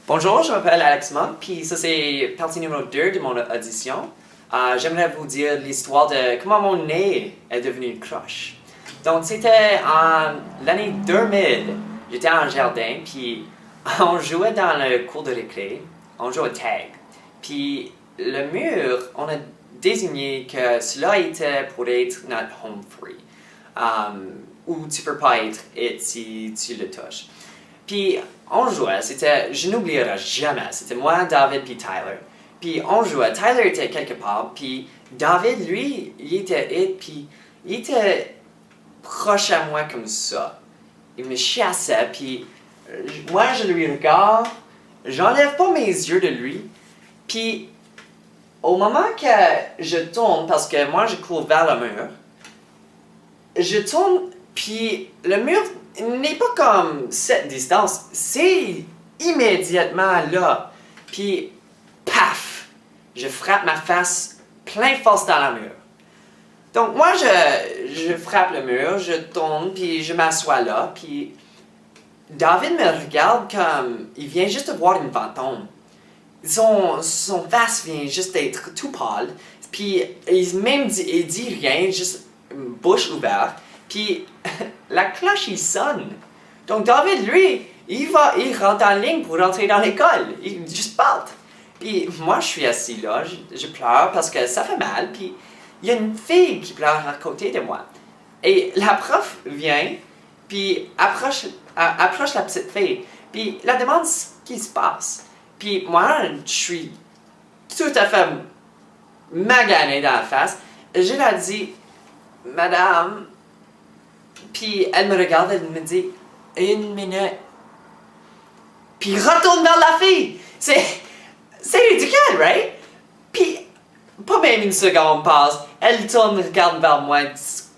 Bonjour, je m'appelle Alex Monk, puis ça c'est partie numéro 2 de mon audition. J'aimerais vous dire l'histoire de comment mon nez est devenu une croche. Donc c'était en l'année 2000, j'étais en jardin, puis on jouait dans le cours de récré, on jouait au tag. Puis le mur, on a désigné que cela était pour être notre home free, où tu peux pas être si tu le touches. Puis on jouait, je n'oublierai jamais, c'était moi, David puis Tyler. Puis on jouait, Tyler était quelque part, puis David, lui, il était puis il était proche à moi comme ça. Il me chassait, puis moi je lui regarde, j'enlève pas mes yeux de lui, puis au moment que je tourne, parce que moi je cours vers le mur, je tourne, puis le mur n'est pas comme cette distance, c'est immédiatement là. Puis, paf, je frappe ma face plein force dans le mur. Donc moi, je frappe le mur, je tourne, puis je m'assois là, puis David me regarde comme, il vient juste de voir une fantôme. Son face vient juste d'être tout pâle, puis il dit rien, juste bouche ouverte. Puis la cloche, il sonne. Donc David, lui, il rentre en ligne pour rentrer dans l'école. Il juste parte. Puis moi, je suis assis là, je pleure parce que ça fait mal. Puis il y a une fille qui pleure à côté de moi. Et la prof vient, puis approche la petite fille. Puis la demande ce qui se passe. Puis moi, je suis tout à fait magané dans la face. Je leur dis, Madame. Puis elle me regarde, elle me dit « Une minute. » Puis retourne vers la fille. C'est ridicule, right? Puis pas même une seconde passe. Elle tourne, regarde vers moi,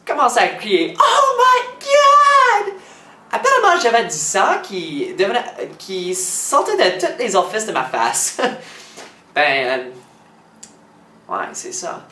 commence à crier « Oh my God! » Apparemment, j'avais du sang qui sortait de tous les orifices de ma face. Ouais, c'est ça.